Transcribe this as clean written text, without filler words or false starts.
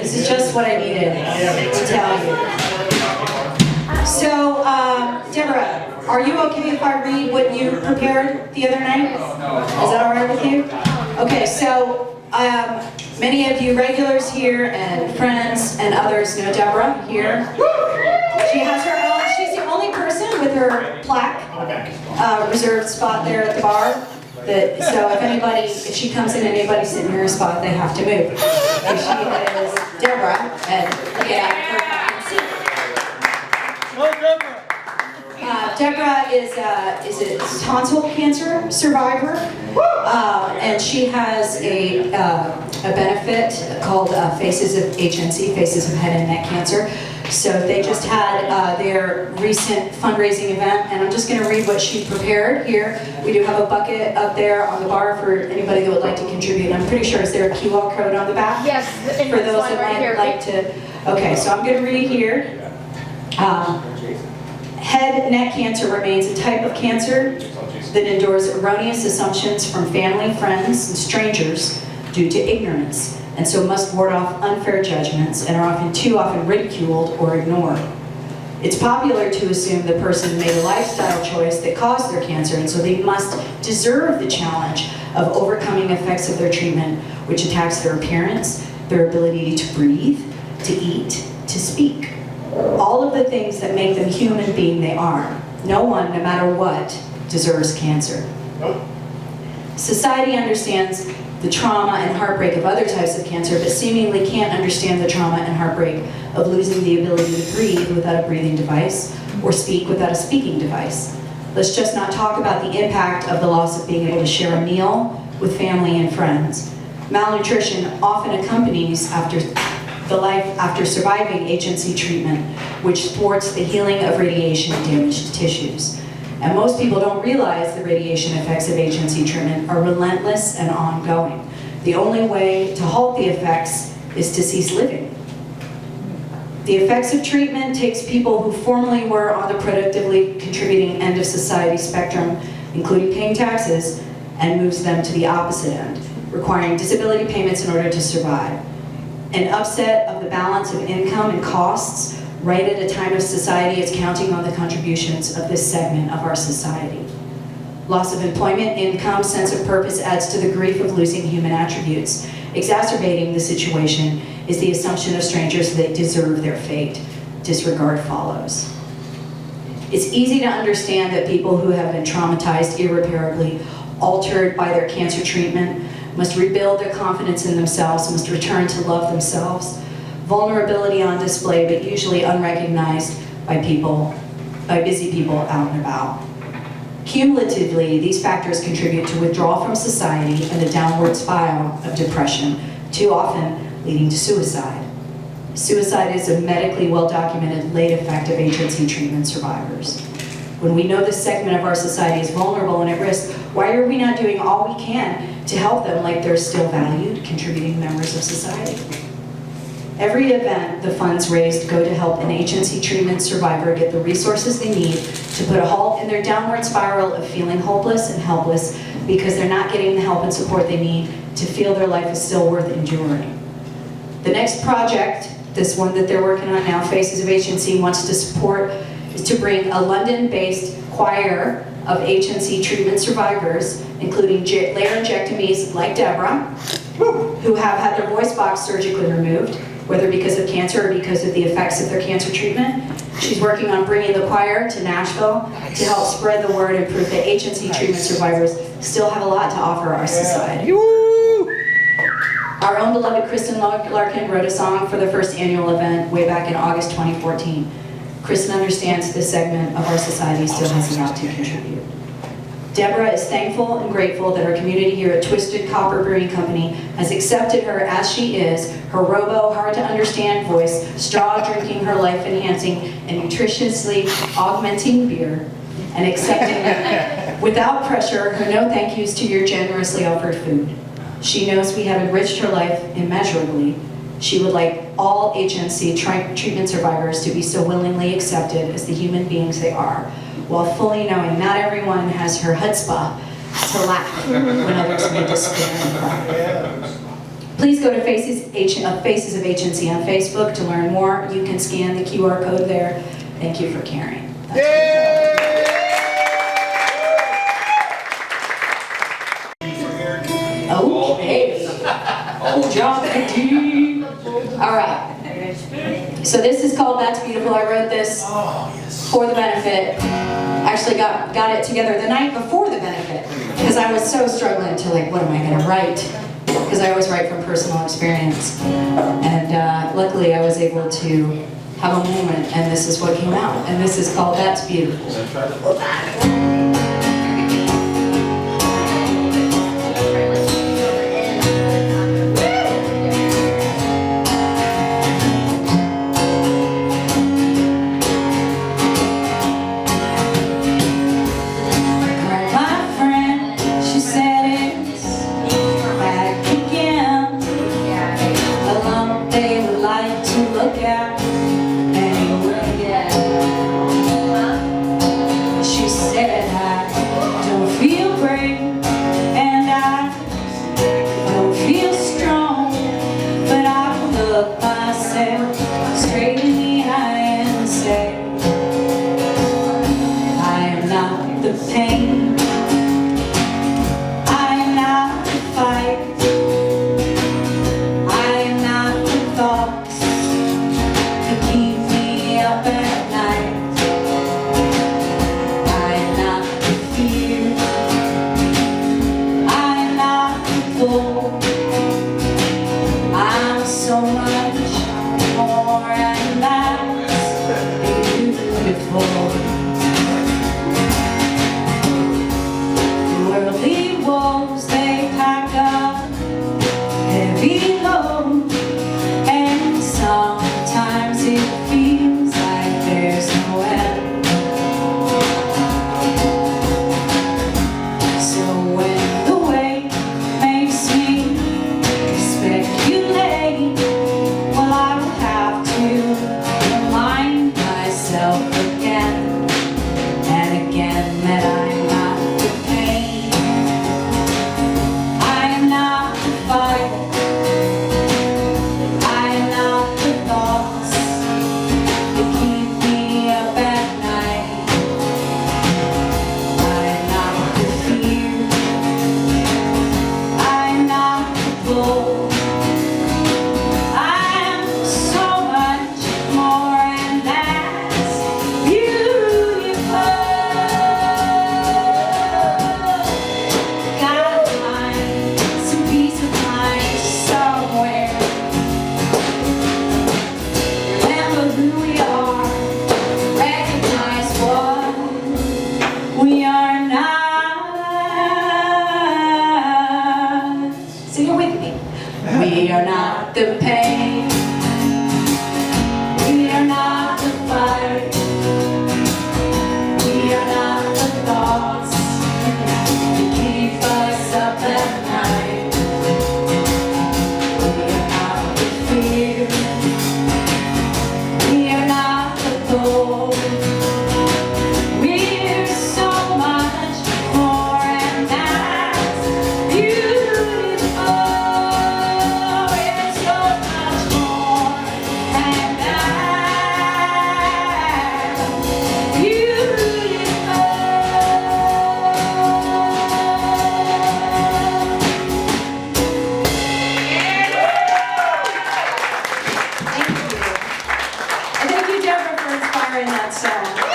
This is just what I needed to tell you. So, Deborah, are you okay if I read what you prepared the other night? Is that all right with you? Okay, so many of you regulars here and friends and others know Deborah here. She has her own, she's the only person with her plaque reserved spot there at the bar. So if she comes in and anybody's sitting in her spot, they have to move. And she is Deborah, and Deborah is a tonsil cancer survivor, and she has a benefit called Faces of HNC, Faces of Head and Neck Cancer. So they just had their recent fundraising event, and I'm just going to read what she prepared here. We do have a bucket up there on the bar for anybody that would like to contribute. I'm pretty sure, is there a QR code on the back? Yes, for those that might like to. Okay, so I'm going to read here. Head neck cancer remains a type of cancer that endures erroneous assumptions from family, friends, and strangers due to ignorance, and so must ward off unfair judgments and are too often ridiculed or ignored. It's popular to assume the person made a lifestyle choice that caused their cancer, and so they must deserve the challenge of overcoming effects of their treatment, which attacks their appearance, their ability to breathe, to eat, to speak. All of the things that make them human being they are. No one, no matter what, deserves cancer. Society understands the trauma and heartbreak of other types of cancer, but seemingly can't understand the trauma and heartbreak of losing the ability to breathe without a breathing device, or speak without a speaking device. Let's just not talk about the impact of the loss of being able to share a meal with family and friends. Malnutrition often accompanies the life after surviving HNC treatment, which thwarts the healing of radiation and damaged tissues. And most people don't realize the radiation effects of HNC treatment are relentless and ongoing. The only way to halt the effects is to cease living. The effects of treatment takes people who formerly were on the productively contributing end of society spectrum, including paying taxes, and moves them to the opposite end, requiring disability payments in order to survive. An upset of the balance of income and costs right at a time of society is counting on the contributions of this segment of our society. Loss of employment, income, sense of purpose adds to the grief of losing human attributes. Exacerbating the situation is the assumption of strangers that they deserve their fate. Disregard follows. It's easy to understand that people who have been traumatized irreparably, altered by their cancer treatment, must rebuild their confidence in themselves, must return to love themselves. Vulnerability on display, but usually unrecognized by busy people out and about. Cumulatively, these factors contribute to withdrawal from society and the downward spiral of depression, too often leading to suicide. Suicide is a medically well-documented late effect of HNC treatment survivors. When we know this segment of our society is vulnerable and at risk, why are we not doing all we can to help them like they're still valued, contributing members of society? Every event, the funds raised go to help an HNC treatment survivor get the resources they need to put a halt in their downward spiral of feeling hopeless and helpless because they're not getting the help and support they need to feel their life is still worth enduring. The next project, this one that they're working on now, Faces of HNC, wants to support is to bring a London-based choir of HNC treatment survivors, including laryngectomies like Deborah, who have had their voice box surgically removed, whether because of cancer or because of the effects of their cancer treatment. She's working on bringing the choir to Nashville to help spread the word and prove that HNC treatment survivors still have a lot to offer our society. Our own beloved Kristin Larkin wrote a song for the first annual event way back in August 2014. Kristin understands this segment of our society still has a lot to contribute. Deborah is thankful and grateful that our community here at Twisted Copper Brewing Company has accepted her as she is, her robo, hard-to-understand voice, straw-drinking her life-enhancing and nutritiously augmenting beer, and accepting without pressure her no thank yous to your generously offered food. She knows we have enriched her life immeasurably. She would like all HNC treatment survivors to be so willingly accepted as the human beings they are, while fully knowing not everyone has her chutzpah to laugh when others may despair and cry. Please go to Faces of HNC on Facebook to learn more. You can scan the QR code there. Thank you for caring. Okay. Oh, job. All right. So this is called That's Beautiful. I wrote this for the benefit. Actually got it together the night before the benefit because I was so struggling to like, what am I going to write? Because I always write from personal experience. And luckily I was able to have a moment, and this is what came out. And this is called That's Beautiful. We are not the pain. We are not the fight. We are not the thoughts that keep us up at night. We are not the fear. We are not the goal. We're so much more, and that's beautiful. We're so much more, and that's beautiful. Thank you. And thank you, Deborah, for inspiring that song.